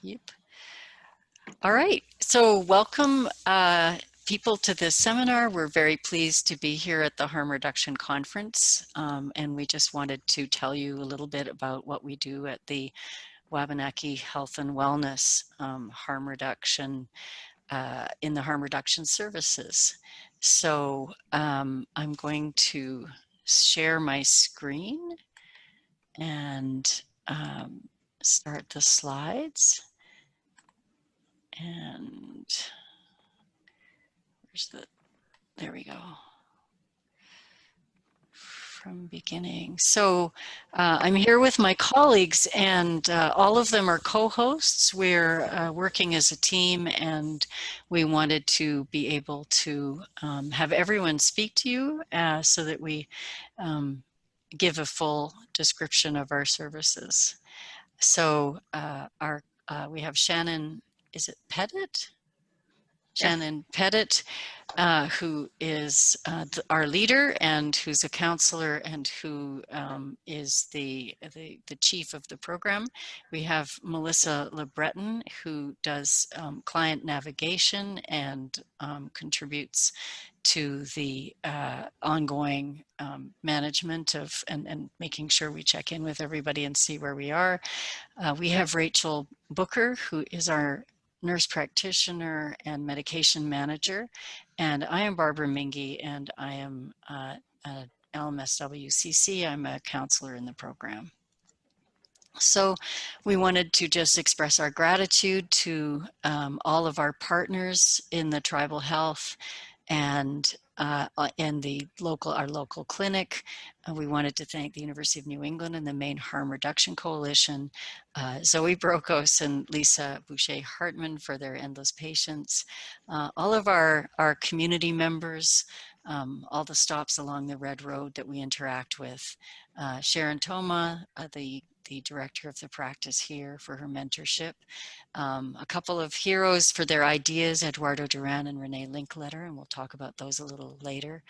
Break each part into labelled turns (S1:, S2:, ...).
S1: Yep. All right. So welcome people to this seminar. We're very pleased to be here at the Harm Reduction Conference. And we just wanted to tell you a little bit about what we do at the Wabanaki Health and Wellness harm reduction in the harm reduction services. So I'm going to share my screen and start the slides. And where's there we go. From beginning. So I'm here with my colleagues, and all of them are co-hosts. We're working as a team, and we wanted to be able to have everyone speak to you so that we give a full description of our services. So we have Shannon, is it Pettit? Shannon Pettit, who is our leader and who's a counselor and who is the chief of the program. We have Melissa LeBreton, who does client navigation and contributes to the ongoing management of and making sure we check in with everybody and see where we are. We have Rachel Booker, who is our nurse practitioner and medication manager, and I am Barbara Mingy, and I am LMSWCC. I'm a counselor in the program. So we wanted to just express our gratitude to all of our partners in the tribal health and in our local clinic. We wanted to thank the University of New England and the Maine Harm Reduction Coalition, Zoe Brokos and Lisa Boucher-Hartman for their endless patience, all of our community members, all the stops along the Red Road that we interact with, Sharon Toma, the director of the practice here, for her mentorship. A couple of heroes for their ideas, Eduardo Duran and Renee Linkletter, and we'll talk about those a little later.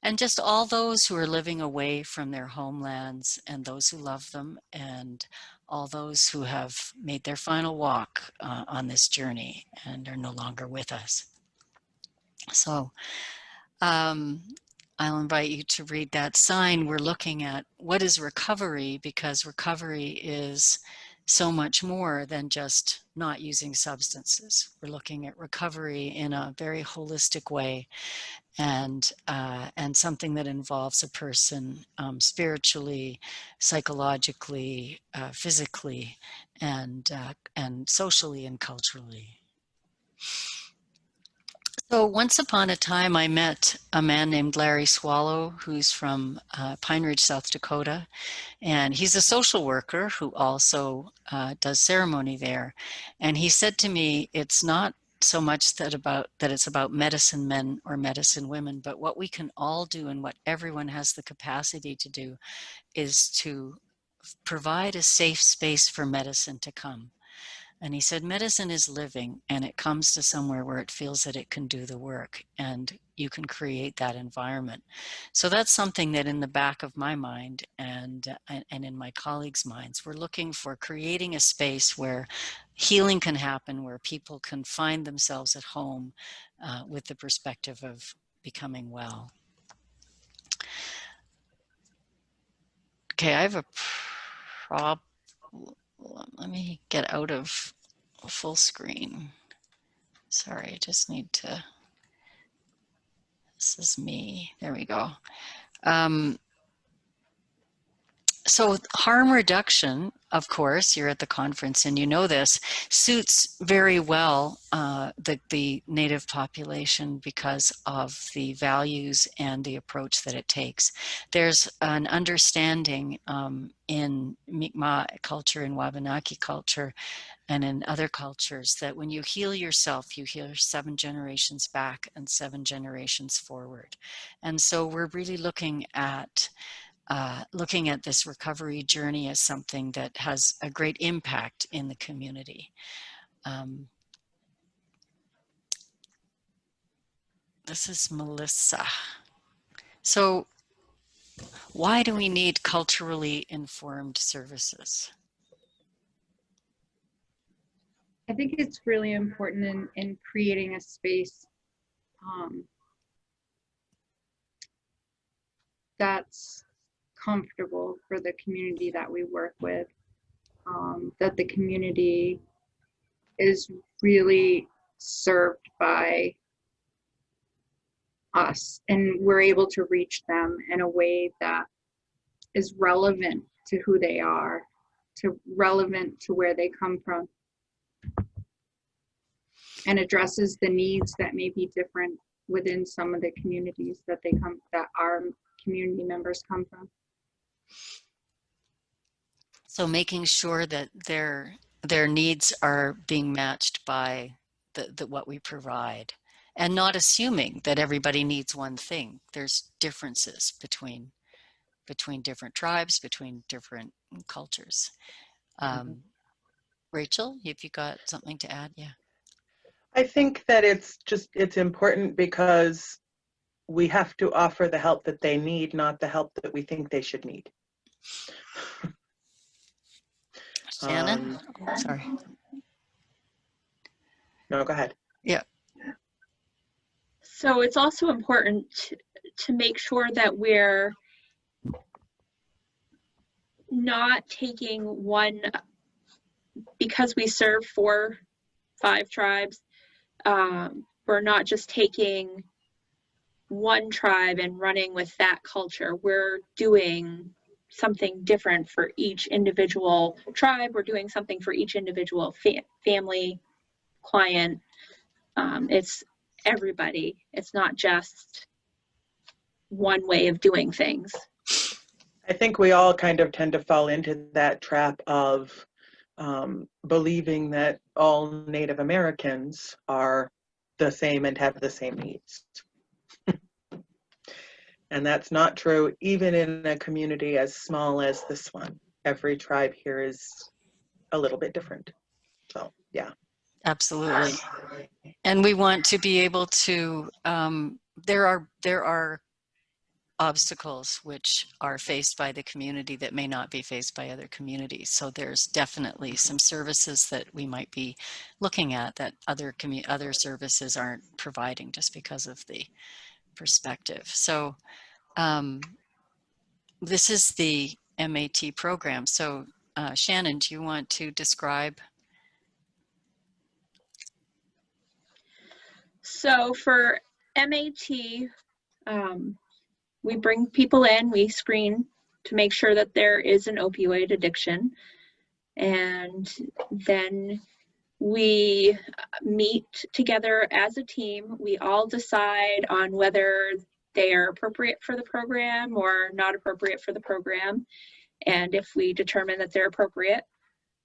S1: And just all those who are living away from their homelands and those who love them, and all those who have made their final walk on this journey and are no longer with us. So I'll invite you to read that sign. We're looking at what is recovery, because recovery is so much more than just not using substances. We're looking at recovery in a very holistic way, and something that involves a person spiritually, psychologically, physically, and socially and culturally. So once upon a time, I met a man named Larry Swallow, who's from Pine Ridge, South Dakota, and he's a social worker who also does ceremony there. And he said to me, it's not so much that it's about medicine men or medicine women, but what we can all do and what everyone has the capacity to do is to provide a safe space for medicine to come. And he said, medicine is living, and it comes to somewhere where it feels that it can do the work, and you can create that environment. So that's something that in the back of my mind and in my colleagues' minds, we're looking for creating a space where healing can happen, where people can find themselves at home with the perspective of becoming well. Okay, I have a problem. Let me get out of full screen. Sorry, I just need to, this is me, there we go. So harm reduction, of course, you're at the conference and you know this, suits very well the Native population because of the values and the approach that it takes. There's an understanding in Mi'kmaq culture and Wabanaki culture and in other cultures that when you heal yourself, you heal 7 generations back and 7 generations forward. And so we're really looking at this recovery journey as something that has a great impact in the community. This is Melissa. So why do we need culturally informed services?
S2: I think it's really important in creating a space that's comfortable for the community that we work with, that the community is really served by us and we're able to reach them in a way that is relevant to who they are, to relevant to where they come from, and addresses the needs that may be different within some of the communities that our community members come from.
S1: So making sure that their needs are being matched by what we provide, and not assuming that everybody needs one thing. There's differences between different tribes, between different cultures. Rachel, have you got something to add? Yeah.
S3: I think that it's important because we have to offer the help that they need, not the help that we think they should need.
S1: Shannon? Sorry.
S3: No, go ahead.
S1: Yeah.
S4: So it's also important to make sure that we're not taking one, because we serve 4-5 tribes, we're not just taking one tribe and running with that culture. We're doing something different for each individual tribe. We're doing something for each individual family, client. It's everybody. It's not just one way of doing things.
S3: I think we all kind of tend to fall into that trap of believing that all Native Americans are the same and have the same needs. And that's not true, even in a community as small as this one. Every tribe here is a little bit different. So, yeah.
S1: Absolutely. And we want to be able to, there are obstacles which are faced by the community that may not be faced by other communities. So there's definitely some services that we might be looking at that other services aren't providing just because of the perspective. So this is the MAT program. So Shannon, do you want to describe?
S4: So for MAT, we bring people in, we screen to make sure that there is an opioid addiction. And then we meet together as a team. We all decide on whether they are appropriate for the program or not appropriate for the program. And if we determine that they're appropriate,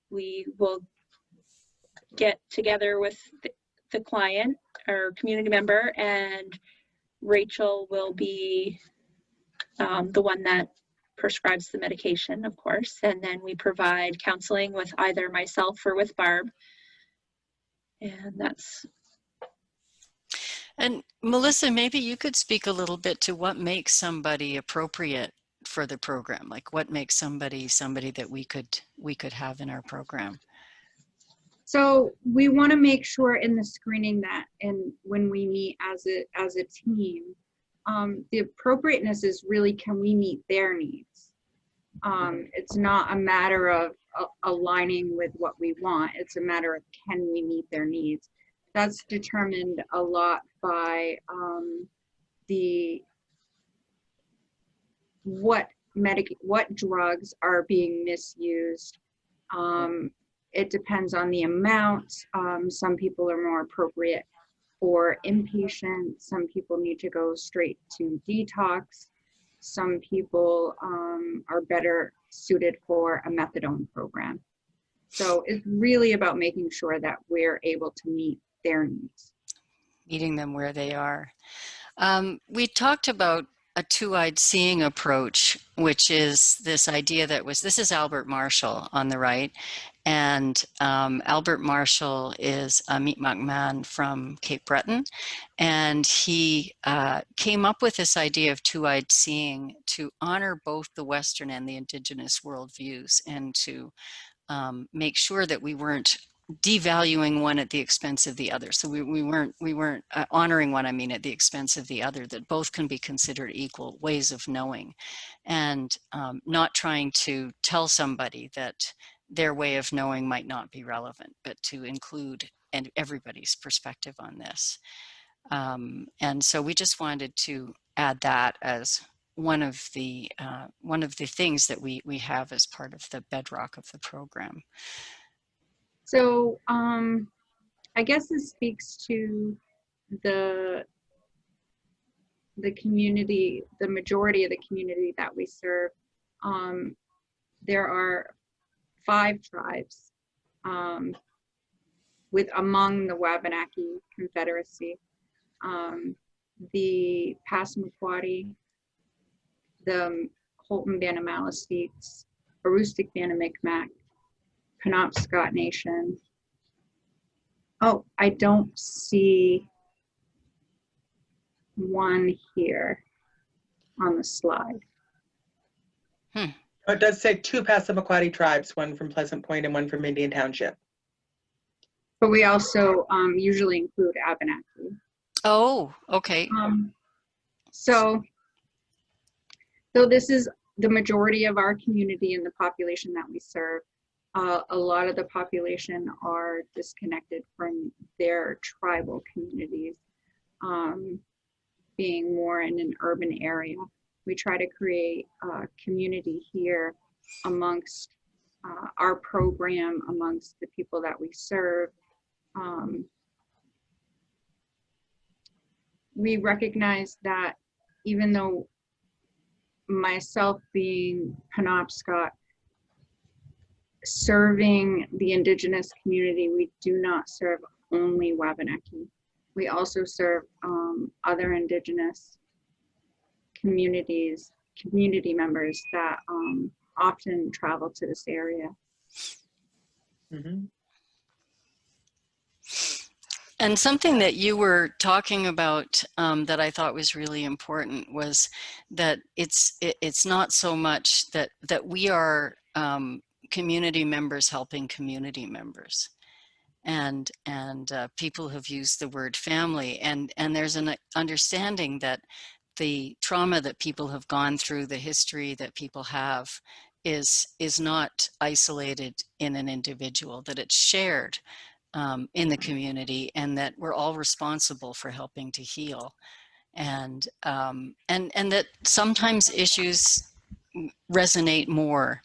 S4: we will get together with the client or community member, and Rachel will be the one that prescribes the medication, of course. And then we provide counseling with either myself or with Barb. And that's.
S1: And Melissa, maybe you could speak a little bit to what makes somebody appropriate for the program. Like what makes somebody that we could have in our program.
S2: So we want to make sure in the screening that, and when we meet as a team, the appropriateness is really, can we meet their needs? It's not a matter of aligning with what we want. It's a matter of, can we meet their needs? That's determined a lot by what drugs are being misused. It depends on the amount. Some people are more appropriate for inpatient. Some people need to go straight to detox. Some people are better suited for a methadone program. So it's really about making sure that we're able to meet their needs.
S1: Meeting them where they are. We talked about a two-eyed seeing approach, which is this idea this is Albert Marshall on the right. And Albert Marshall is a Mi'kmaq man from Cape Breton. And he came up with this idea of two-eyed seeing to honor both the Western and the Indigenous worldviews, and to make sure that we weren't devaluing one at the expense of the other. So we weren't honoring one, I mean, at the expense of the other, that both can be considered equal ways of knowing, and not trying to tell somebody that their way of knowing might not be relevant, but to include and everybody's perspective on this. And so we just wanted to add that as one of the things that we have as part of the bedrock of the program.
S2: So I guess this speaks to the community, the majority of the community that we serve. There are 5 tribes among the Wabanaki Confederacy. The Passamaquoddy, the Holton Band of Maliseets, Aroostook Band of Micmac, Penobscot Nation. Oh, I don't see one here on the slide.
S3: It does say 2 Passamaquoddy tribes, one from Pleasant Point and one from Indian Township.
S2: But we also usually include Abenaki.
S1: Oh, okay.
S2: So this is the majority of our community and the population that we serve. A lot of the population are disconnected from their tribal communities, being more in an urban area. We try to create a community here amongst our program, amongst the people that we serve. We recognize that even though myself being Penobscot, serving the Indigenous community, we do not serve only Wabanaki. We also serve other Indigenous community members that often travel to this area.
S3: Mm-hmm.
S1: And something that you were talking about that I thought was really important was that it's not so much that we are community members helping community members, and people have used the word family, and there's an understanding that the trauma that people have gone through, the history that people have, is not isolated in an individual, that it's shared in the community, and that we're all responsible for helping to heal, and that sometimes issues resonate more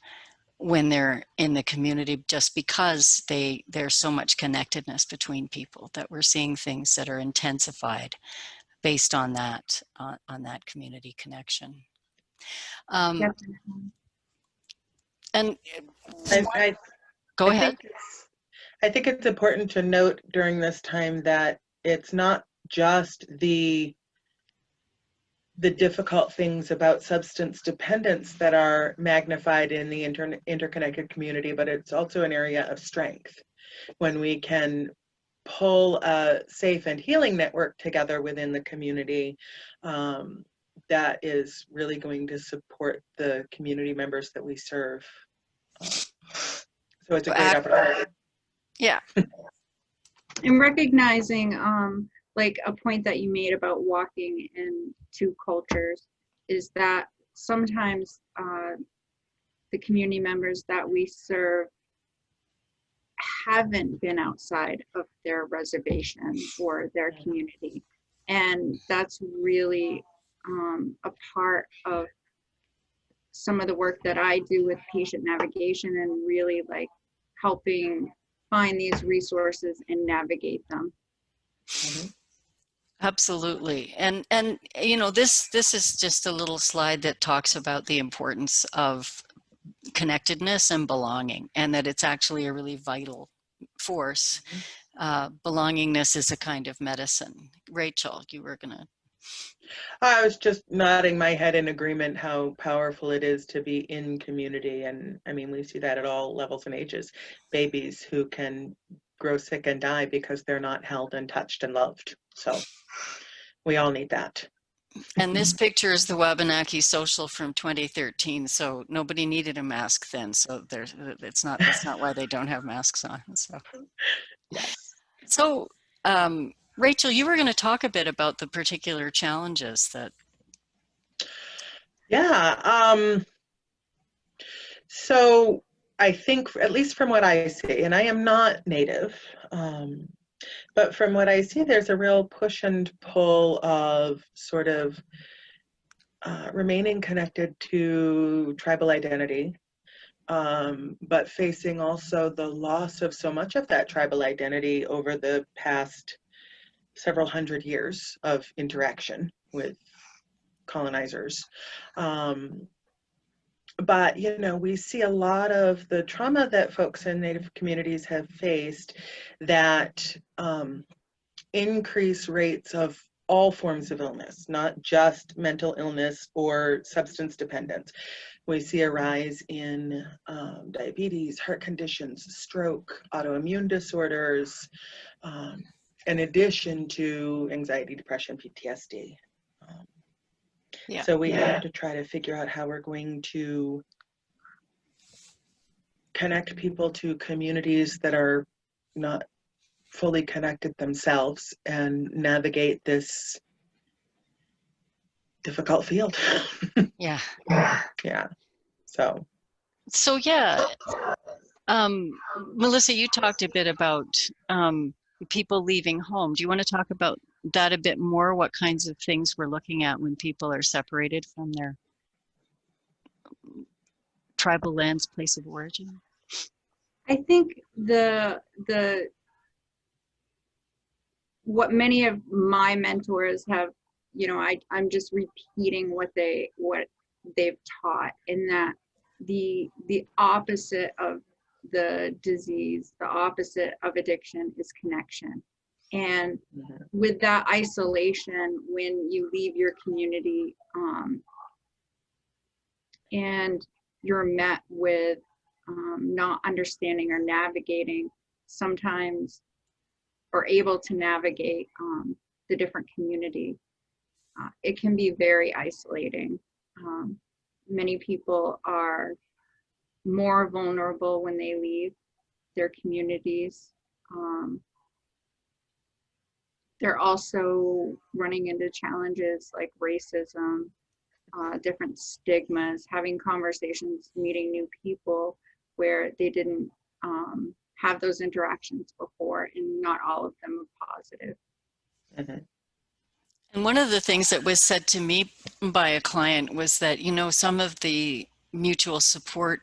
S1: when they're in the community, just because there's so much connectedness between people, that we're seeing things that are intensified based on that community connection. And go ahead.
S3: I think it's important to note during this time that it's not just the difficult things about substance dependence that are magnified in the interconnected community, but it's also an area of strength. When we can pull a safe and healing network together within the community, that is really going to support the community members that we serve. So it's a great opportunity.
S1: Yeah.
S2: And recognizing, like a point that you made about walking in 2 cultures, is that sometimes the community members that we serve haven't been outside of their reservation or their community. And that's really a part of some of the work that I do with patient navigation, and really like helping find these resources and navigate them.
S3: Mm-hmm.
S1: Absolutely. And you know, this is just a little slide that talks about the importance of connectedness and belonging, and that it's actually a really vital force. Belongingness is a kind of medicine. Rachel, you were gonna.
S3: I was just nodding my head in agreement how powerful it is to be in community. And I mean, we see that at all levels and ages. Babies who can grow sick and die because they're not held and touched and loved. So we all need that.
S1: And this picture is the Wabanaki Social from 2013. So nobody needed a mask then. So that's not why they don't have masks on. So,
S3: Yes.
S1: so Rachel, you were going to talk a bit about the particular challenges that.
S3: Yeah. So I think, at least from what I see, and I am not Native, but from what I see, there's a real push and pull of sort of remaining connected to tribal identity, but facing also the loss of so much of that tribal identity over the past several hundred years of interaction with colonizers. But, you know, we see a lot of the trauma that folks in Native communities have faced that increase rates of all forms of illness, not just mental illness or substance dependence. We see a rise in diabetes, heart conditions, stroke, autoimmune disorders, in addition to anxiety, depression, PTSD.
S1: Yeah.
S3: So we have to try to figure out how we're going to connect people to communities that are not fully connected themselves and navigate this difficult field.
S1: Yeah.
S3: Yeah. So.
S1: So yeah, Melissa, you talked a bit about people leaving home. Do you want to talk about that a bit more? What kinds of things we're looking at when people are separated from their tribal lands, place of origin?
S2: I think what many of my mentors have, you know, I'm just repeating what they've taught, in that the opposite of the disease, the opposite of addiction is connection. And with that isolation, when you leave your community, and you're met with not understanding or navigating sometimes, or able to navigate the different community, it can be very isolating. Many people are more vulnerable when they leave their communities. They're also running into challenges like racism, different stigmas, having conversations, meeting new people where they didn't have those interactions before, and not all of them are positive.
S1: And one of the things that was said to me by a client was that, you know, some of the mutual support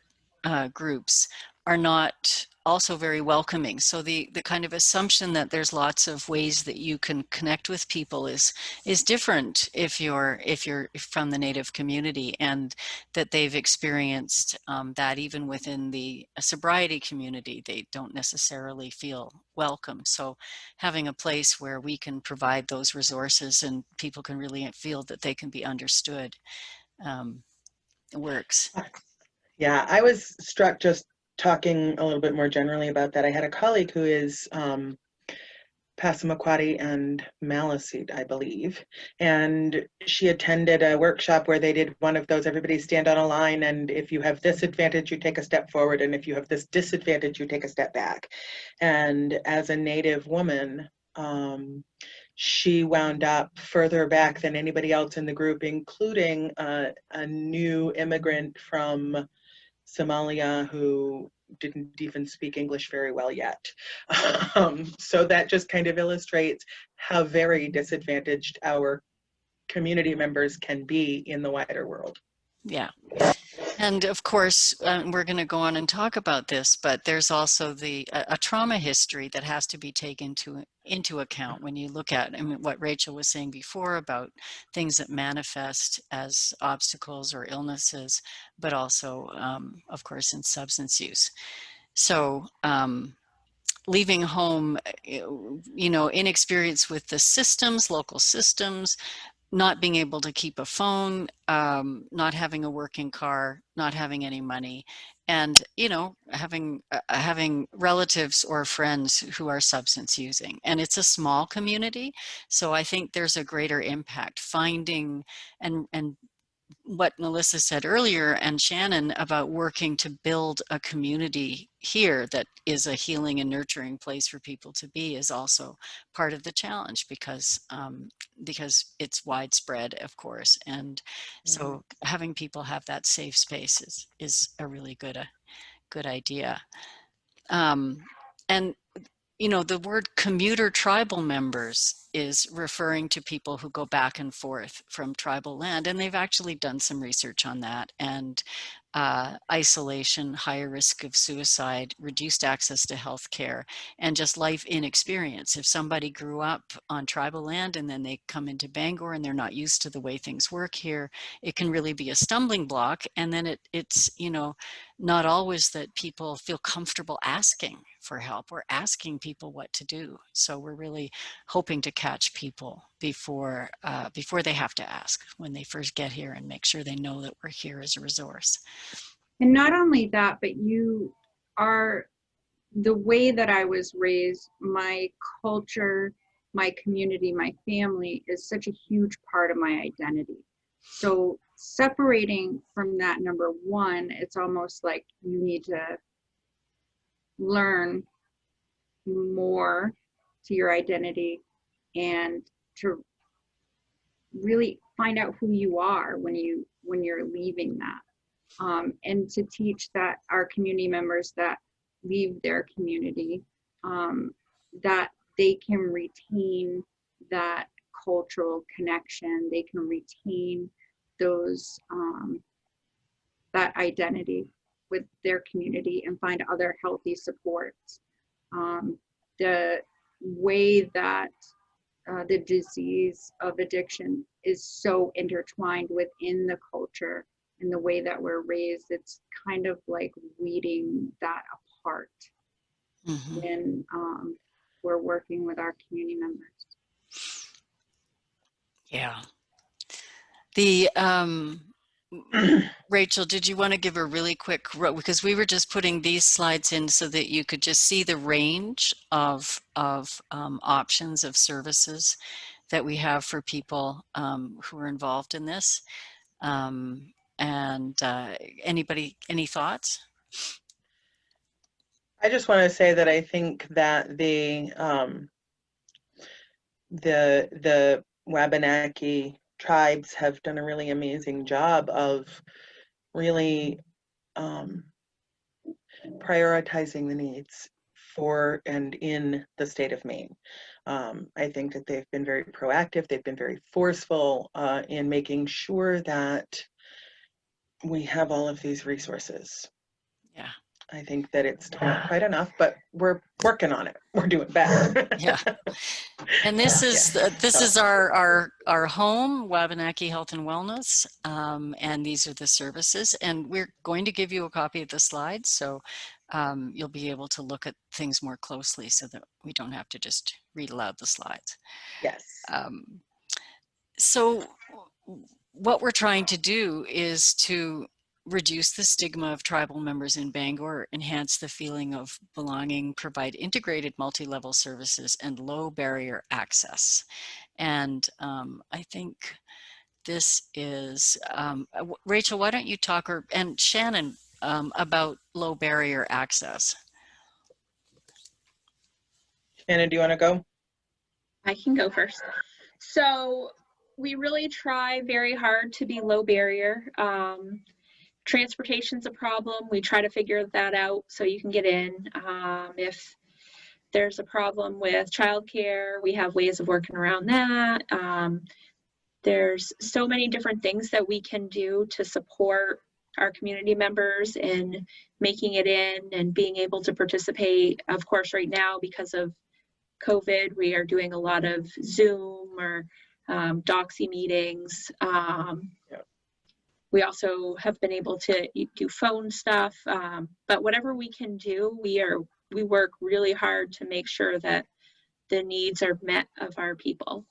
S1: groups are not also very welcoming. So the kind of assumption that there's lots of ways that you can connect with people is different if you're from the Native community, and that they've experienced that even within the sobriety community, they don't necessarily feel welcome. So having a place where we can provide those resources and people can really feel that they can be understood works.
S3: Yeah, I was struck just talking a little bit more generally about that. I had a colleague who is Passamaquoddy and Maliseet, I believe, and she attended a workshop where they did one of those, everybody stand on a line, and if you have this advantage, you take a step forward, and if you have this disadvantage, you take a step back. And as a Native woman, she wound up further back than anybody else in the group, including a new immigrant from Somalia who didn't even speak English very well yet. So that just kind of illustrates how very disadvantaged our community members can be in the wider world.
S1: Yeah. And of course, we're going to go on and talk about this, but there's also a trauma history that has to be taken into account when you look at, I mean, what Rachel was saying before about things that manifest as obstacles or illnesses, but also, of course, in substance use. So leaving home, you know, inexperience with the systems, local systems, not being able to keep a phone, not having a working car, not having any money, and having relatives or friends who are substance using. And it's a small community, so I think there's a greater impact finding and what Melissa said earlier and Shannon about working to build a community here that is a healing and nurturing place for people to be is also part of the challenge because it's widespread, of course. And so having people have that safe space is a really good idea. And the word commuter tribal members is referring to people who go back and forth from tribal land. And they've actually done some research on that. And isolation, higher risk of suicide, reduced access to health care, and just life inexperience. If somebody grew up on tribal land and then they come into Bangor and they're not used to the way things work here, it can really be a stumbling block. And then it's not always that people feel comfortable asking for help or asking people what to do. So we're really hoping to catch people before they have to ask when they first get here, and make sure they know that we're here as a resource.
S2: And not only that, but the way that I was raised, my culture, my community, my family is such a huge part of my identity. So separating from that, number one, it's almost like you need to learn more to your identity and to really find out who you are when you're leaving that, and to teach that our community members that leave their community, that they can retain that cultural connection, they can retain those that identity with their community and find other healthy supports. The way that the disease of addiction is so intertwined within the culture and the way that we're raised, it's kind of like weeding that apart when we're working with our community members.
S1: Yeah. Rachel, did you want to give a really quick, because we were just putting these slides in so that you could just see the range of options of services that we have for people who are involved in this. Anybody, any thoughts?
S3: I just want to say that I think that the Wabanaki tribes have done a really amazing job of really prioritizing the needs for and in the state of Maine. I think that they've been very proactive. They've been very forceful in making sure that we have all of these resources.
S1: Yeah.
S3: I think that it's not quite enough, but we're working on it. We're doing better.
S1: Yeah. And this is our home, Wabanaki Health and Wellness, and these are the services. And we're going to give you a copy of the slides, so you'll be able to look at things more closely, so that we don't have to just read aloud the slides.
S3: Yes.
S1: So what we're trying to do is to reduce the stigma of tribal members in Bangor, enhance the feeling of belonging, provide integrated multi-level services, and low barrier access. And I think this is, Rachel, why don't you talk, and Shannon, about low barrier access?
S3: Shannon, do you want to go?
S4: I can go first. So we really try very hard to be low barrier. Transportation's a problem. We try to figure that out so you can get in. If there's a problem with childcare, we have ways of working around that. There's so many different things that we can do to support our community members in making it in and being able to participate. Of course, right now, because of COVID, we are doing a lot of Zoom or Doxy meetings. We also have been able to do phone stuff, but whatever we can do, we work really hard to make sure that the needs are met of our people.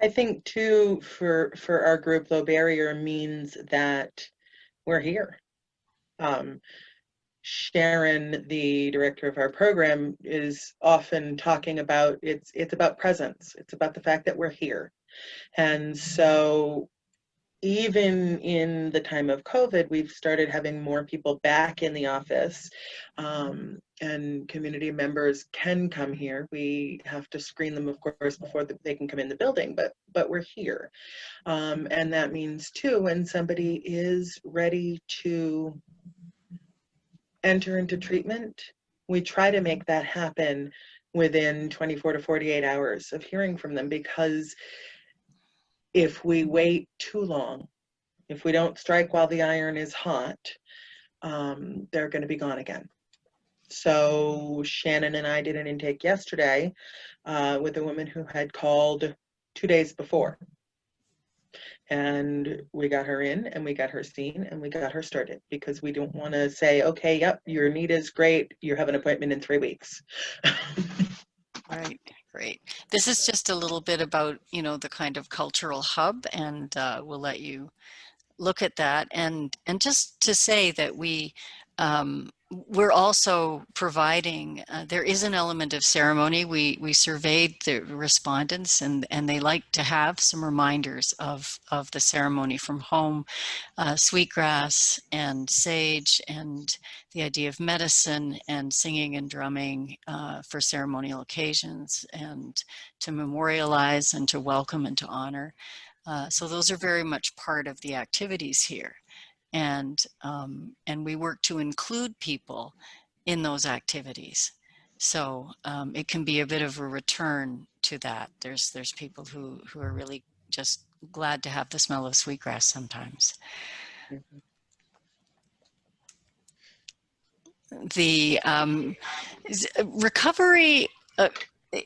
S3: I think too, for our group, low barrier means that we're here. Sharon, the director of our program, is often talking about it's about presence. It's about the fact that we're here. And so even in the time of COVID, we've started having more people back in the office, and community members can come here. We have to screen them, of course, before they can come in the building, but we're here. And that means too, when somebody is ready to enter into treatment, we try to make that happen within 24 to 48 hours of hearing from them, because if we wait too long, if we don't strike while the iron is hot, they're going to be gone again. So Shannon and I did an intake yesterday with a woman who had called 2 days before. And we got her in and we got her seen and we got her started, because we don't want to say, okay, yep, your need is great, you have an appointment in 3 weeks.
S1: Right, great. This is just a little bit about, the kind of cultural hub, and we'll let you look at that. And just to say that we're also providing, there is an element of ceremony. We surveyed the respondents, and they like to have some reminders of the ceremony from home, sweetgrass and sage, and the idea of medicine and singing and drumming for ceremonial occasions, and to memorialize and to welcome and to honor. So those are very much part of the activities here. And we work to include people in those activities. So it can be a bit of a return to that. There's people who are really just glad to have the smell of sweetgrass sometimes. The recovery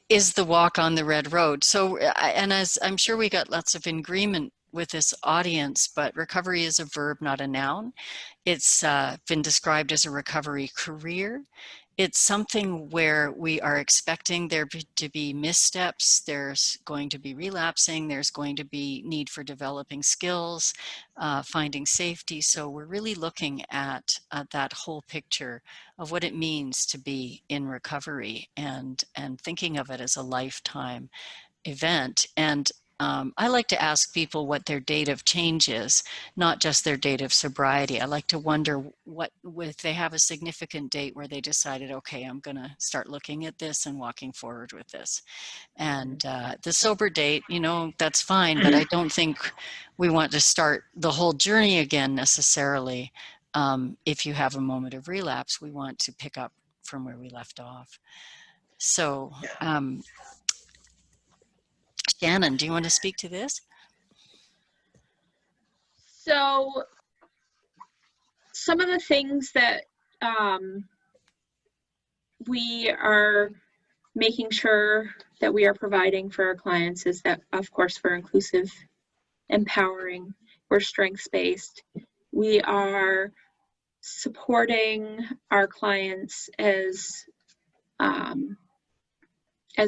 S1: is the walk on the red road. So, and as I'm sure we got lots of agreement with this audience, but recovery is a verb, not a noun. It's been described as a recovery career. It's something where we are expecting there to be missteps, there's going to be relapsing, there's going to be need for developing skills, finding safety. So we're really looking at that whole picture of what it means to be in recovery, and thinking of it as a lifetime event. And I like to ask people what their date of change is, not just their date of sobriety. I like to wonder if they have a significant date where they decided, okay, I'm going to start looking at this and walking forward with this. And the sober date, that's fine, but I don't think we want to start the whole journey again necessarily. If you have a moment of relapse, we want to pick up from where we left off. So, Shannon, do you want to speak to this?
S4: So some of the things that we are making sure that we are providing for our clients is that, of course, we're inclusive, empowering, we're strengths-based. We are supporting our clients as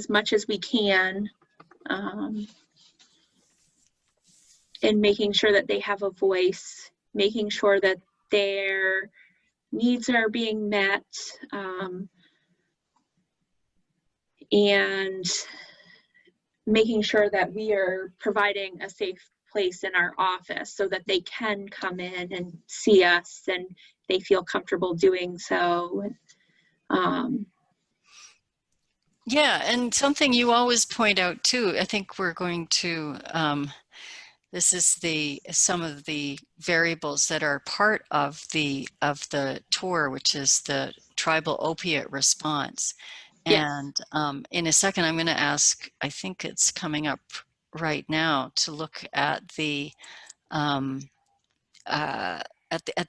S4: much as we can, in making sure that they have a voice, making sure that their needs are being met, and making sure that we are providing a safe place in our office so that they can come in and see us and they feel comfortable doing so.
S1: Yeah, and something you always point out too, I think we're going to, this is some of the variables that are part of the tour, which is the tribal opiate response.
S4: Yes.
S1: And in a second, I'm going to ask, I think it's coming up right now, to look at the at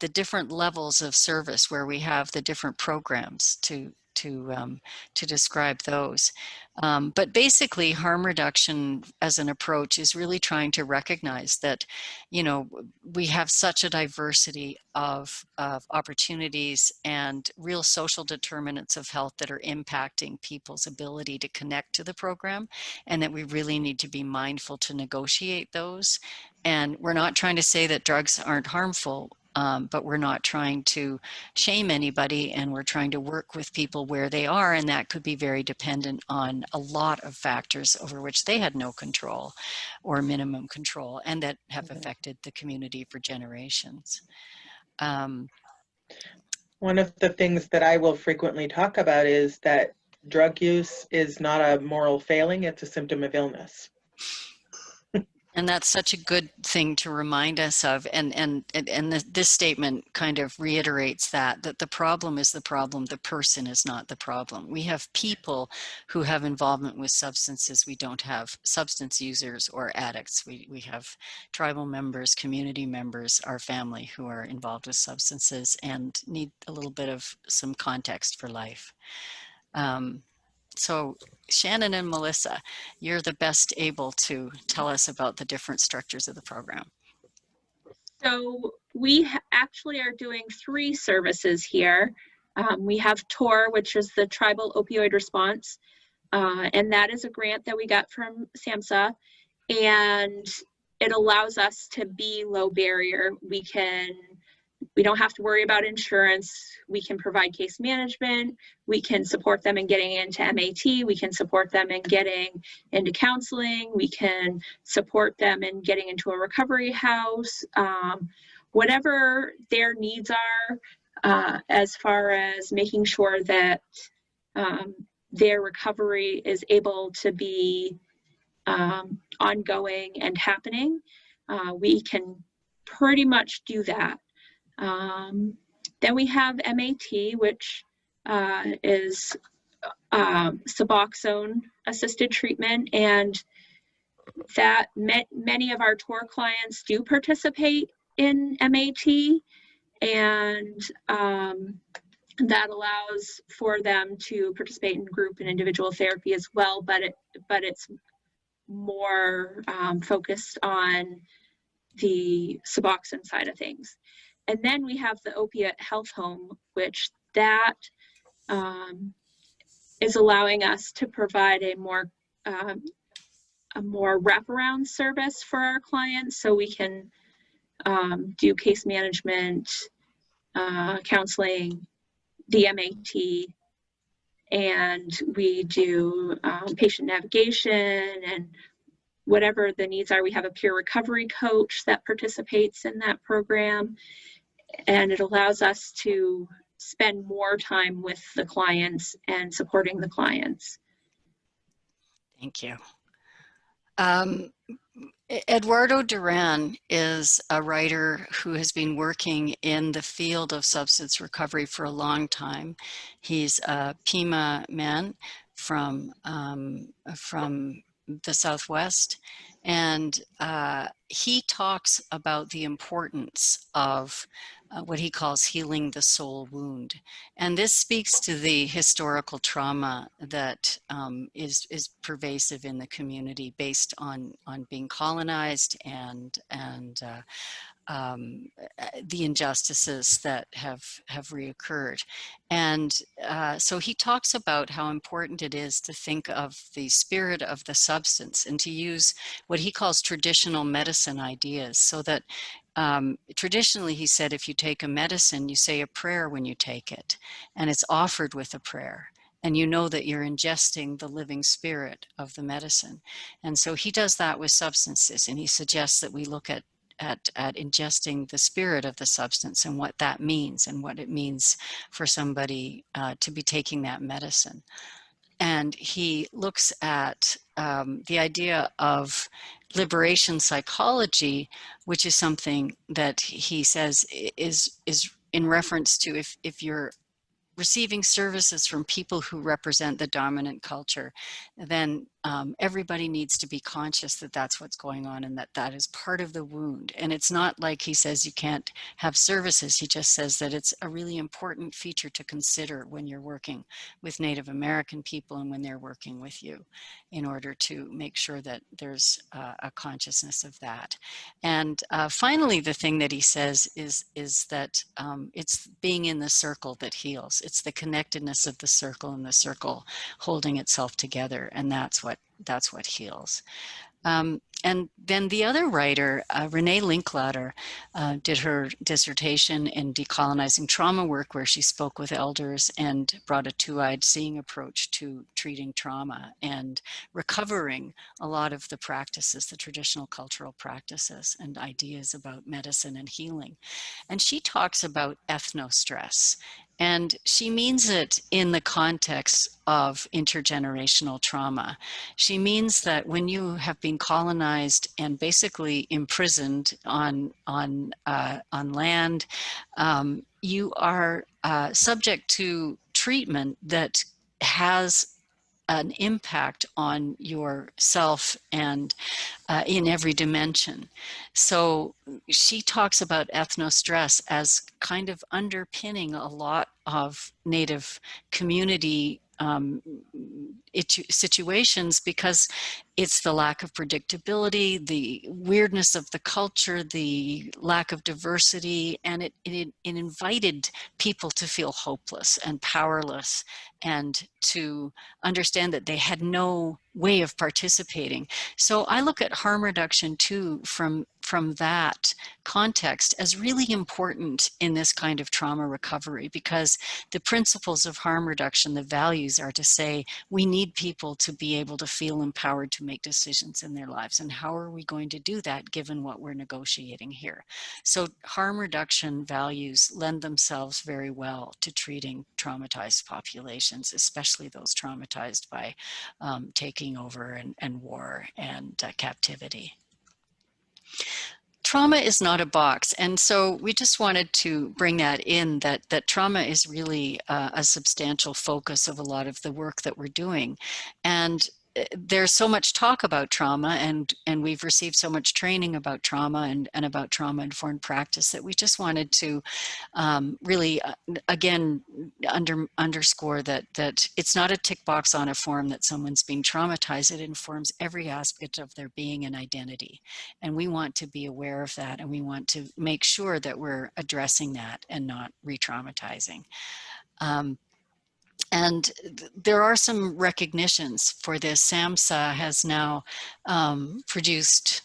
S1: the different levels of service where we have the different programs to to describe those. But basically, harm reduction as an approach is really trying to recognize that, you know, we have such a diversity of opportunities and real social determinants of health that are impacting people's ability to connect to the program, and that we really need to be mindful to negotiate those. And we're not trying to say that drugs aren't harmful, but we're not trying to shame anybody, and we're trying to work with people where they are, and that could be very dependent on a lot of factors over which they had no control or minimum control, and that have affected the community for generations.
S3: One of the things that I will frequently talk about is that drug use is not a moral failing, it's a symptom of illness.
S1: And that's such a good thing to remind us of. And this statement kind of reiterates that the problem is the problem, the person is not the problem. We have people who have involvement with substances. We don't have substance users or addicts. We have tribal members, community members, our family who are involved with substances and need a little bit of some context for life. So Shannon and Melissa, you're the best able to tell us about the different structures of the program.
S4: So we actually are doing 3 services here. We have TOR, which is the Tribal Opioid Response, and that is a grant that we got from SAMHSA, and it allows us to be low barrier. We don't have to worry about insurance. We can provide case management. We can support them in getting into MAT. We can support them in getting into counseling. We can support them in getting into a recovery house. Whatever their needs are, as far as making sure that their recovery is able to be ongoing and happening, we can pretty much do that. Then we have MAT, which is Suboxone assisted treatment, and that many of our TOR clients do participate in MAT, and that allows for them to participate in group and individual therapy as well, but it's more focused on the Suboxone side of things. And then we have the Opiate Health Home, which that is allowing us to provide a more wraparound service for our clients. So we can do case management, counseling, DMAT, and we do patient navigation and whatever the needs are. We have a peer recovery coach that participates in that program, and it allows us to spend more time with the clients and supporting the clients.
S1: Thank you. Eduardo Duran is a writer who has been working in the field of substance recovery for a long time. He's a Pima man from the Southwest, and he talks about the importance of what he calls healing the soul wound. And this speaks to the historical trauma that is pervasive in the community based on being colonized and the injustices that have reoccurred. And so he talks about how important it is to think of the spirit of the substance and to use what he calls traditional medicine ideas, so that traditionally, he said, if you take a medicine, you say a prayer when you take it, and it's offered with a prayer, and you know that you're ingesting the living spirit of the medicine. And so he does that with substances, and he suggests that we look at ingesting the spirit of the substance and what that means and what it means for somebody to be taking that medicine. And he looks at the idea of liberation psychology, which is something that he says is in reference to if you're receiving services from people who represent the dominant culture, then everybody needs to be conscious that that's what's going on and that that is part of the wound. And it's not like he says you can't have services. He just says that it's a really important feature to consider when you're working with Native American people and when they're working with you, in order to make sure that there's a consciousness of that. And finally, the thing that he says is that it's being in the circle that heals. It's the connectedness of the circle and the circle holding itself together, and that's what heals. And then the other writer, Renee Linklater, did her dissertation in decolonizing trauma work, where she spoke with elders and brought a two-eyed seeing approach to treating trauma and recovering a lot of the practices, the traditional cultural practices and ideas about medicine and healing. And she talks about ethnostress. And she means it in the context of intergenerational trauma. She means that when you have been colonized and basically imprisoned on land, you are subject to treatment that has an impact on yourself and in every dimension. So she talks about ethnostress as kind of underpinning a lot of Native community situations, because it's the lack of predictability, the weirdness of the culture, the lack of diversity, and it invited people to feel hopeless and powerless and to understand that they had no way of participating. So I look at harm reduction too from that context as really important in this kind of trauma recovery, because the principles of harm reduction, the values, are to say we need people to be able to feel empowered to make decisions in their lives. And how are we going to do that given what we're negotiating here? So harm reduction values lend themselves very well to treating traumatized populations, especially those traumatized by taking over and war and captivity. Trauma is not a box, and so we just wanted to bring that in, that trauma is really a substantial focus of a lot of the work that we're doing. And there's so much talk about trauma, and we've received so much training about trauma and about trauma-informed practice, that we just wanted to really, again, underscore that it's not a tick box on a form that someone's being traumatized. It informs every aspect of their being and identity. And we want to be aware of that, and we want to make sure that we're addressing that and not re-traumatizing. And there are some recognitions for this. SAMHSA has now produced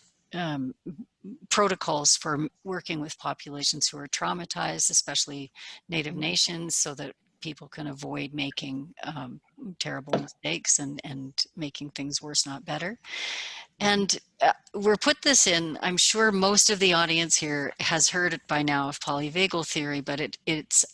S1: protocols for working with populations who are traumatized, especially Native nations, so that people can avoid making terrible mistakes and making things worse, not better. And we're put this in, I'm sure most of the audience here has heard it by now of polyvagal theory, but it's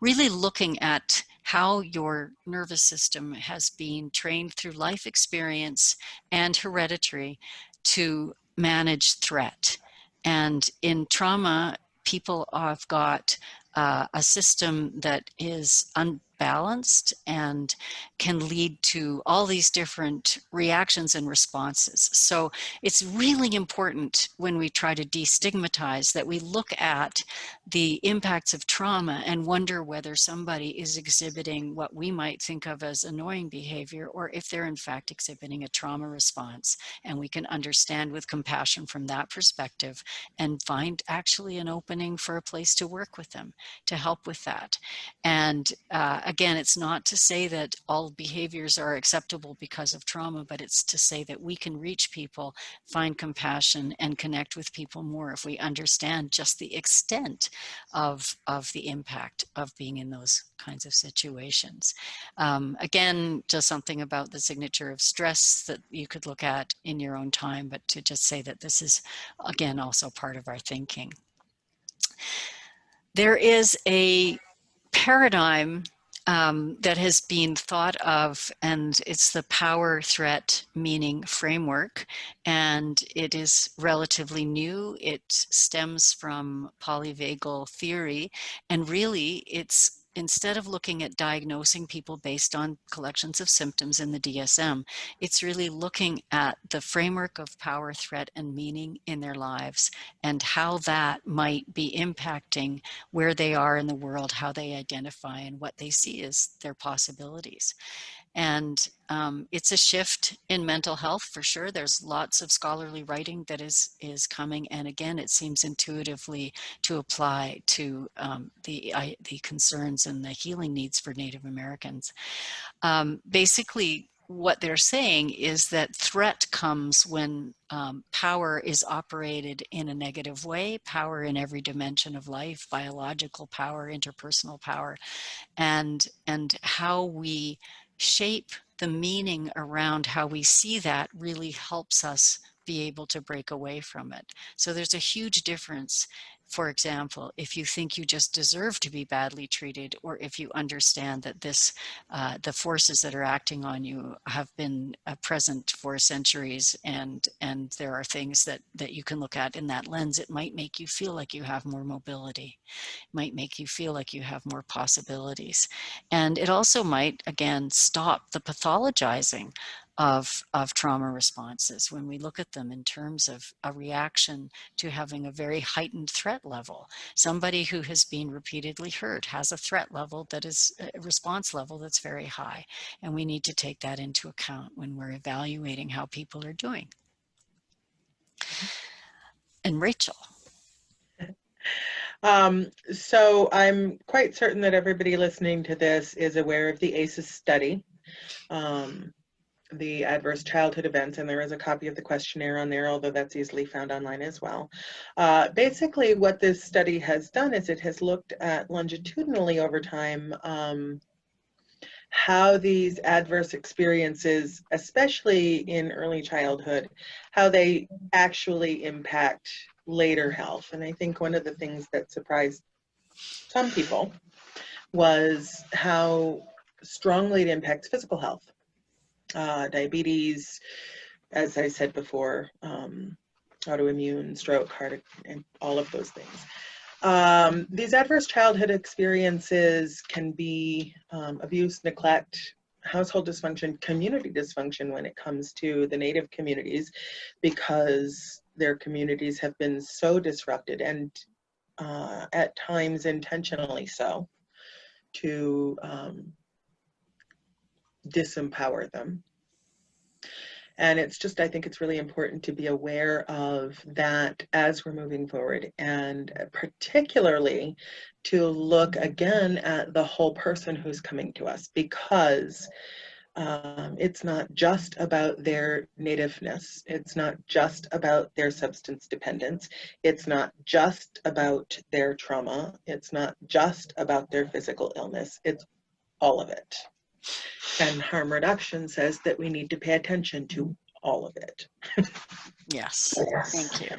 S1: really looking at how your nervous system has been trained through life experience and hereditary to manage threat. And in trauma, people have got a system that is unbalanced and can lead to all these different reactions and responses. So it's really important when we try to destigmatize that we look at the impacts of trauma and wonder whether somebody is exhibiting what we might think of as annoying behavior, or if they're in fact exhibiting a trauma response. And we can understand with compassion from that perspective and find actually an opening for a place to work with them to help with that. And again, it's not to say that all behaviors are acceptable because of trauma, but it's to say that we can reach people, find compassion, and connect with people more if we understand just the extent of the impact of being in those kinds of situations. Again, just something about the signature of stress that you could look at in your own time, but to just say that this is, again, also part of our thinking. There is a paradigm that has been thought of, and it's the power threat meaning framework, and it is relatively new. It stems from polyvagal theory, and really it's instead of looking at diagnosing people based on collections of symptoms in the DSM, it's really looking at the framework of power, threat, and meaning in their lives and how that might be impacting where they are in the world, how they identify, and what they see as their possibilities. And it's a shift in mental health for sure. There's lots of scholarly writing that is coming, and again, it seems intuitively to apply to the concerns and the healing needs for Native Americans. Basically, what they're saying is that threat comes when power is operated in a negative way, power in every dimension of life, biological power, interpersonal power, and how we shape the meaning around how we see that really helps us be able to break away from it. So there's a huge difference, for example, if you think you just deserve to be badly treated, or if you understand that this, the forces that are acting on you have been present for centuries, and there are things that you can look at in that lens. It might make you feel like you have more mobility, might make you feel like you have more possibilities. And it also might, again, stop the pathologizing of trauma responses when we look at them in terms of a reaction to having a very heightened threat level. Somebody who has been repeatedly hurt has a threat level that is a response level that's very high. And we need to take that into account when we're evaluating how people are doing. And Rachel.
S3: So I'm quite certain that everybody listening to this is aware of the ACEs study, the adverse childhood events, and there is a copy of the questionnaire on there, although that's easily found online as well. Basically, what this study has done is it has looked at longitudinally over time how these adverse experiences, especially in early childhood, how they actually impact later health. And I think one of the things that surprised some people was how strongly it impacts physical health. Diabetes, as I said before, autoimmune, stroke, heart, and all of those things. These adverse childhood experiences can be abuse, neglect, household dysfunction, community dysfunction when it comes to the Native communities, because their communities have been so disrupted, and at times intentionally so, to disempower them. And it's just, I think it's really important to be aware of that as we're moving forward, and particularly to look again at the whole person who's coming to us, because it's not just about their nativeness. It's not just about their substance dependence. It's not just about their trauma. It's not just about their physical illness. It's all of it. And harm reduction says that we need to pay attention to all of it.
S1: Yes, thank you.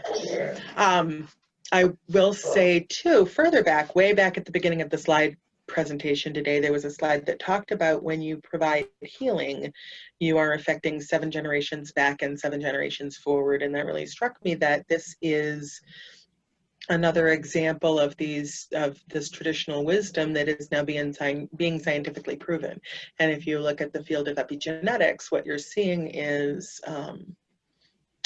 S3: I will say too, further back, way back at the beginning of the slide presentation today, there was a slide that talked about when you provide healing, you are affecting 7 generations back and 7 generations forward. And that really struck me that this is another example of this traditional wisdom that is now being scientifically proven. And if you look at the field of epigenetics, what you're seeing is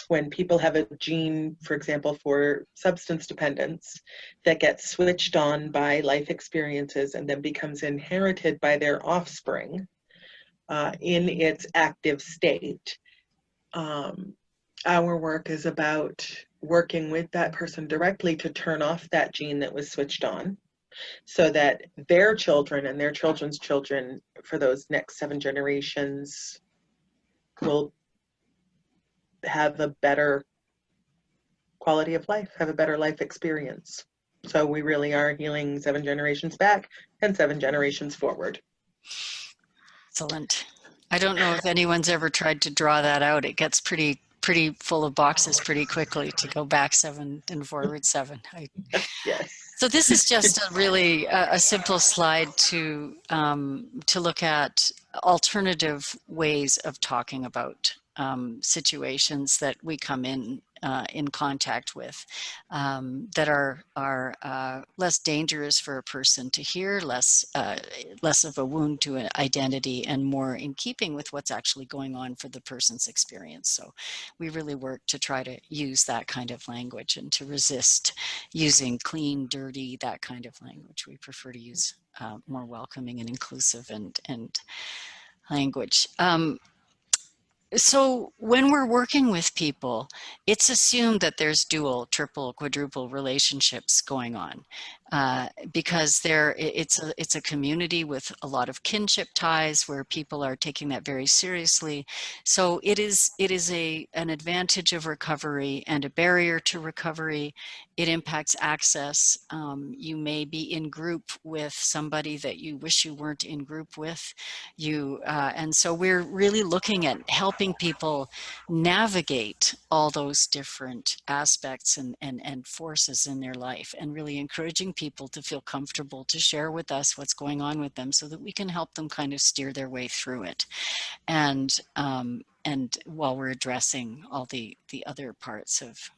S3: when people have a gene, for example, for substance dependence, that gets switched on by life experiences and then becomes inherited by their offspring in its active state. Our work is about working with that person directly to turn off that gene that was switched on, so that their children and their children's children for those next 7 generations will have a better quality of life, have a better life experience. So we really are healing 7 generations back and 7 generations forward.
S1: Excellent. I don't know if anyone's ever tried to draw that out. It gets pretty full of boxes pretty quickly to go back 7 and forward 7.
S3: Yes.
S1: So this is just a really a simple slide to look at alternative ways of talking about situations that we come in in contact with, that are less dangerous for a person to hear, less of a wound to an identity, and more in keeping with what's actually going on for the person's experience. So we really work to try to use that kind of language and to resist using clean, dirty, that kind of language. We prefer to use more welcoming and inclusive and language. So when we're working with people, it's assumed that there's dual, triple, quadruple relationships going on, because it's a community with a lot of kinship ties where people are taking that very seriously. So it is an advantage of recovery and a barrier to recovery. It impacts access. You may be in group with somebody that you wish you weren't in group with. And so we're really looking at helping people navigate all those different aspects and forces in their life, and really encouraging people to feel comfortable to share with us what's going on with them so that we can help them kind of steer their way through it. And while we're addressing all the other parts of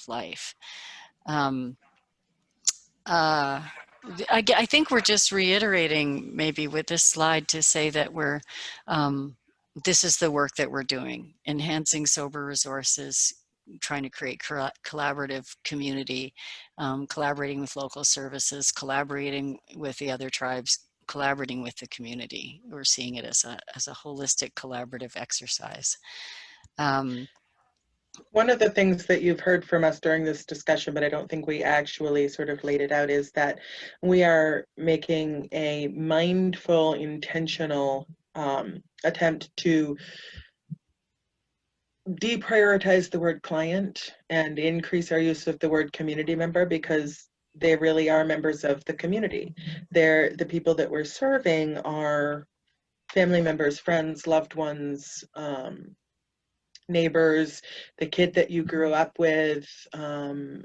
S1: life. I think we're just reiterating maybe with this slide to say that this is the work that we're doing, enhancing sober resources, trying to create collaborative community, collaborating with local services, collaborating with the other tribes, collaborating with the community. We're seeing it as a holistic collaborative exercise.
S3: One of the things that you've heard from us during this discussion, but I don't think we actually sort of laid it out, is that we are making a mindful, intentional attempt to deprioritize the word client and increase our use of the word community member, because they really are members of the community. The people that we're serving are family members, friends, loved ones, neighbors, the kid that you grew up with,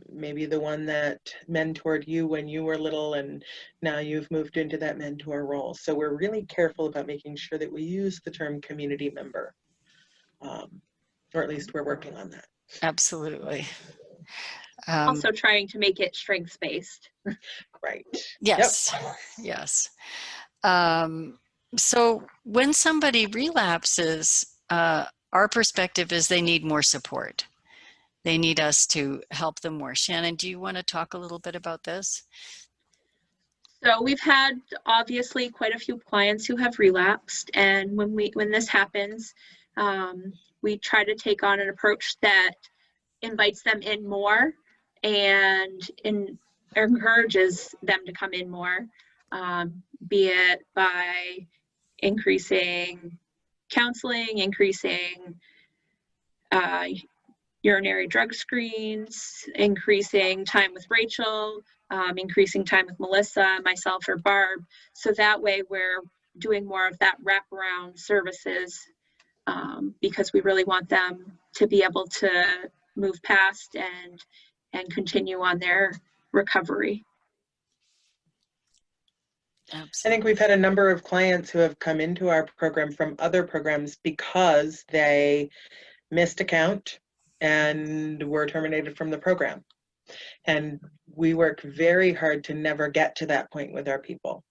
S3: maybe the one that mentored you when you were little and now you've moved into that mentor role. So we're really careful about making sure that we use the term community member, or at least we're working on that.
S1: Absolutely.
S4: Also trying to make it strengths-based.
S3: Right.
S1: Yes.
S3: Yep.
S1: Yes. So when somebody relapses, our perspective is they need more support. They need us to help them more. Shannon, do you want to talk a little bit about this?
S4: So we've had obviously quite a few clients who have relapsed, and when this happens, we try to take on an approach that invites them in more and encourages them to come in more, be it by increasing counseling, increasing urinary drug screens, increasing time with Rachel, increasing time with Melissa, myself, or Barb. So that way we're doing more of that wraparound services, because we really want them to be able to move past and continue on their recovery.
S1: Absolutely.
S3: I think we've had a number of clients who have come into our program from other programs because they missed a count and were terminated from the program. And we work very hard to never get to that point with our people.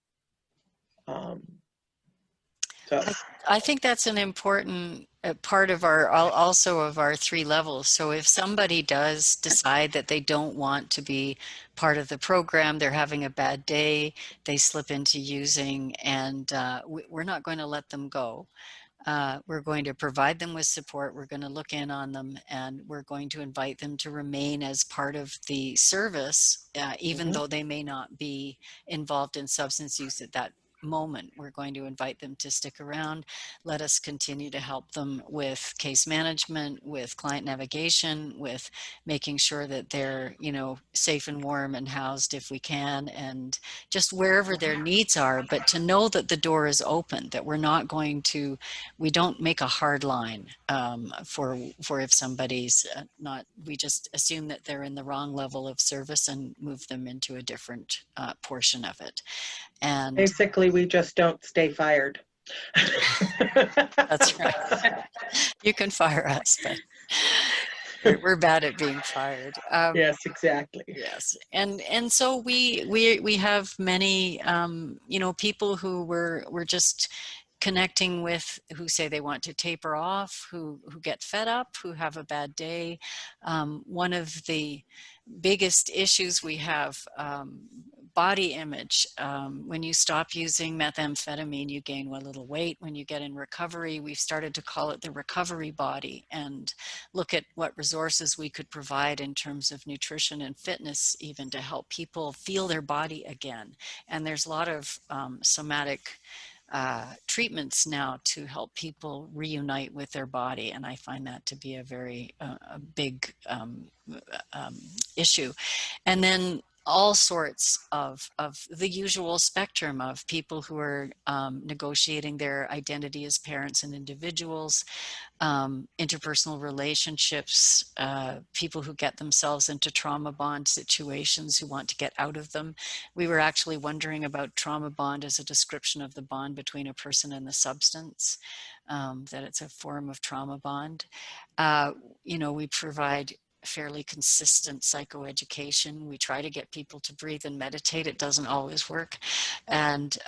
S1: I think that's an important part of also of our 3 levels. So if somebody does decide that they don't want to be part of the program, they're having a bad day, they slip into using, and we're not going to let them go. We're going to provide them with support. We're going to look in on them, and we're going to invite them to remain as part of the service, even though they may not be involved in substance use at that moment. We're going to invite them to stick around. Let us continue to help them with case management, with client navigation, with making sure that they're, safe and warm and housed if we can, and just wherever their needs are. But to know that the door is open, that we're not going to, we don't make a hard line for if somebody's not, we just assume that they're in the wrong level of service and move them into a different portion of it. And
S3: basically, we just don't stay fired.
S1: that's right. You can fire us, but We're bad at being fired.
S3: Yes, exactly.
S1: Yes, and so we have many people who we're just connecting with, who say they want to taper off, who get fed up, who have a bad day. One of the biggest issues we have, body image. When you stop using methamphetamine, you gain a little weight. When you get in recovery, we've started to call it the recovery body, and look at what resources we could provide in terms of nutrition and fitness, even to help people feel their body again. And there's a lot of somatic treatments now to help people reunite with their body, and I find that to be a very a big issue. And then all sorts of the usual spectrum of people who are negotiating their identity as parents and individuals, interpersonal relationships, people who get themselves into trauma bond situations who want to get out of them. We were actually wondering about trauma bond as a description of the bond between a person and the substance, that it's a form of trauma bond. We provide fairly consistent psychoeducation. We try to get people to breathe and meditate. It doesn't always work. And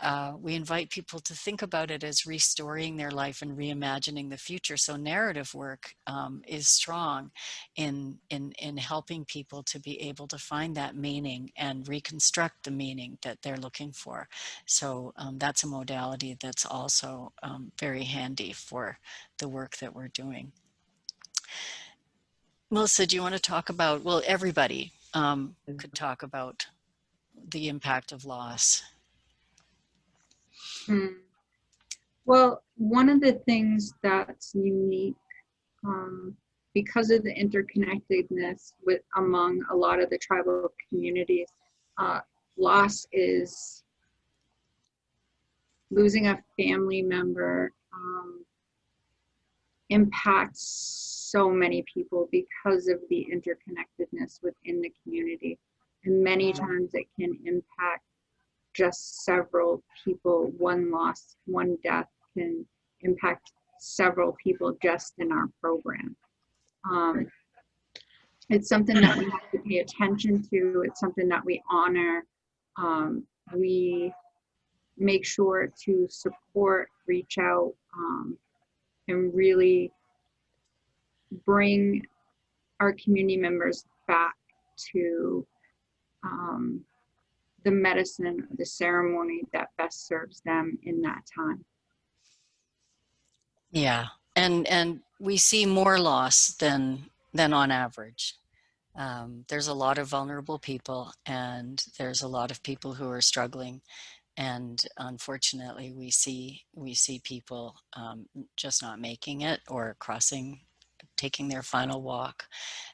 S1: we invite people to think about it as restoring their life and reimagining the future. So narrative work is strong in helping people to be able to find that meaning and reconstruct the meaning that they're looking for. So that's a modality that's also very handy for the work that we're doing. Melissa, do you want to talk about, well, everybody could talk about the impact of loss.
S2: Well, one of the things that's unique, because of the interconnectedness among a lot of the tribal communities, loss is losing a family member impacts so many people because of the interconnectedness within the community. And many times it can impact just several people. One loss, one death can impact several people just in our program. It's something that we have to pay attention to. It's something that we honor. We make sure to support, reach out, and really bring our community members back to the medicine, the ceremony that best serves them in that time.
S1: Yeah, and we see more loss than on average. There's a lot of vulnerable people, and there's a lot of people who are struggling, and unfortunately we see people just not making it or taking their final walk.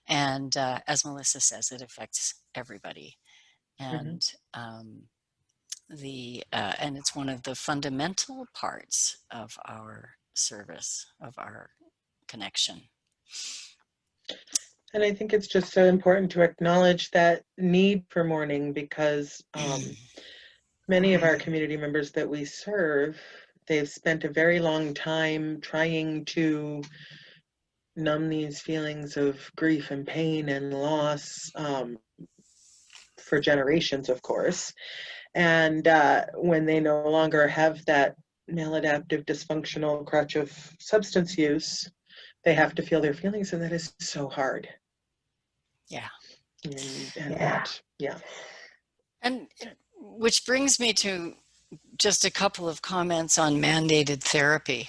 S1: And as Melissa says, it affects everybody. And and it's one of the fundamental parts of our service, of our connection.
S3: And I think it's just so important to acknowledge that need for mourning, because many of our community members that we serve, they've spent a very long time trying to numb these feelings of grief and pain and loss for generations, of course. And when they no longer have that maladaptive dysfunctional crutch of substance use, they have to feel their feelings, and that is so hard.
S1: Yeah.
S3: And
S1: which brings me to just a couple of comments on mandated therapy,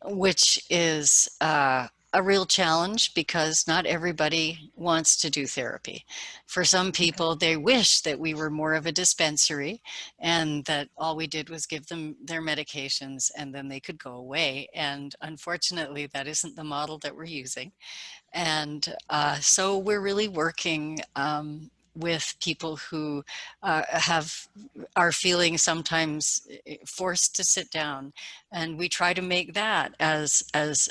S1: which is a real challenge because not everybody wants to do therapy. For some people, they wish that we were more of a dispensary and that all we did was give them their medications and then they could go away. And unfortunately, that isn't the model that we're using. And so we're really working with people who are feeling sometimes forced to sit down And we try to make that as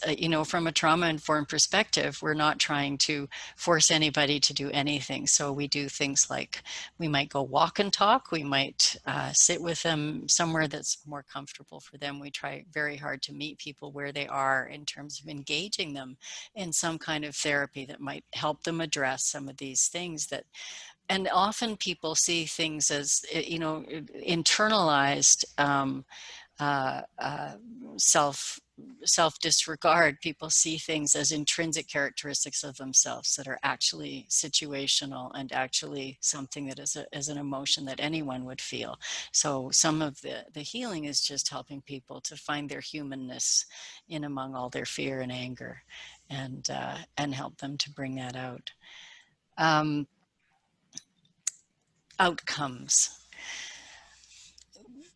S1: you know, from a trauma-informed perspective, we're not trying to force anybody to do anything. So we do things like we might go walk and talk. We might sit with them somewhere that's more comfortable for them. We try very hard to meet people where they are in terms of engaging them in some kind of therapy that might help them address some of these things that, and often people see things as, you know, internalized uh, uh, self disregard. People see things as intrinsic characteristics of themselves that are actually situational and actually something that is an emotion that anyone would feel. So some of the healing is just helping people to find their humanness in among all their fear and anger, and help them to bring that out. Outcomes.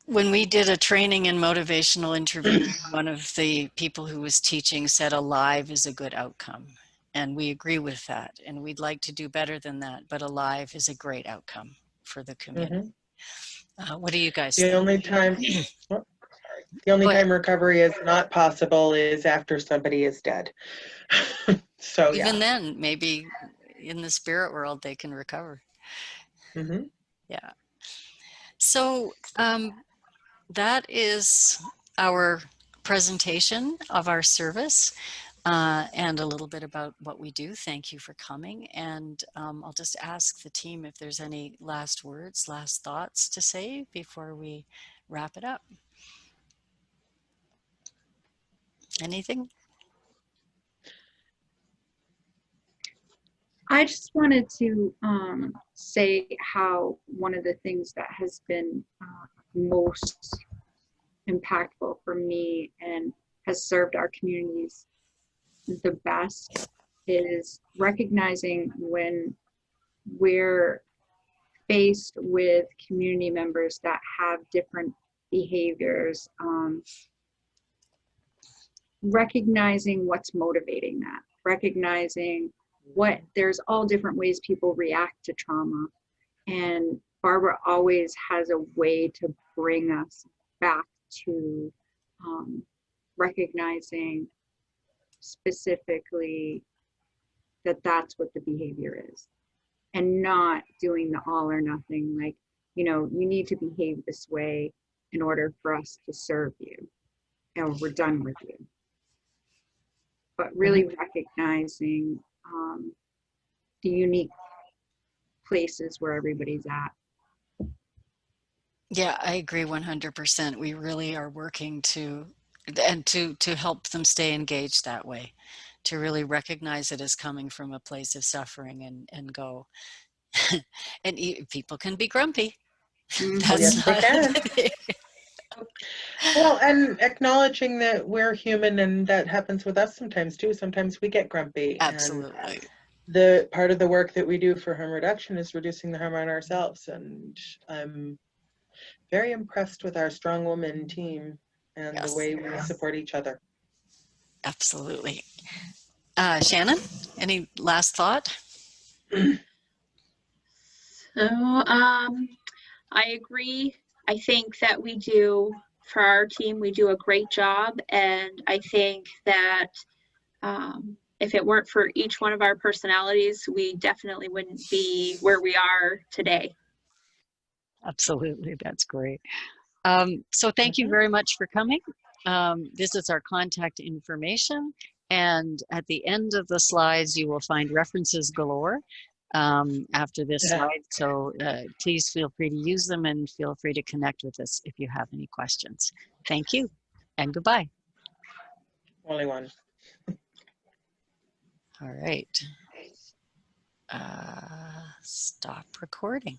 S1: When we did a training in motivational interview, one of the people who was teaching said alive is a good outcome. And we agree with that. And we'd like to do better than that, but alive is a great outcome for the community. What do you guys
S3: The
S1: think?
S3: only time, oh, sorry. The only
S1: Go ahead.
S3: time recovery is not possible is after somebody is dead. So
S1: Even
S3: yeah.
S1: then, maybe in the spirit world, they can recover.
S3: Mm-hmm.
S1: Yeah. So that is our presentation of our service. And a little bit about what we do. Thank you for coming. And I'll just ask the team if there's any last words, last thoughts to say before we wrap it up. Anything?
S2: I just wanted to say how one of the things that has been most impactful for me and has served our communities the best is recognizing when we're faced with community members that have different behaviors, recognizing what's motivating that, recognizing what there's all different ways people react to trauma. And Barbara always has a way to bring us back to recognizing specifically that that's what the behavior is, and not doing the all or nothing, like, you know, you need to behave this way in order for us to serve you, and we're done with you. But really recognizing the unique places where everybody's at.
S1: Yeah, I agree 100%. We really are working to help them stay engaged that way, to really recognize it as coming from a place of suffering and go. And people can be grumpy. That's
S3: Yes, they
S1: not
S3: can. Well, and acknowledging that we're human and that happens with us sometimes too. Sometimes we get grumpy.
S1: Absolutely.
S3: And the part of the work that we do for harm reduction is reducing the harm on ourselves. And I'm very impressed with our strong woman team and the
S1: Yes,
S3: way we support each other.
S1: absolutely. Shannon, any last thought?
S4: So I agree. I think that we do, for our team, we do a great job. And I think that if it weren't for each one of our personalities, we definitely wouldn't be where we are today.
S1: Absolutely. That's great. So thank you very much for coming. This is our contact information. And at the end of the slides, you will find references galore after this slide. So please feel free to use them and feel free to connect with us if you have any questions. Thank you and goodbye.
S3: Only one.
S1: All right. Stop recording.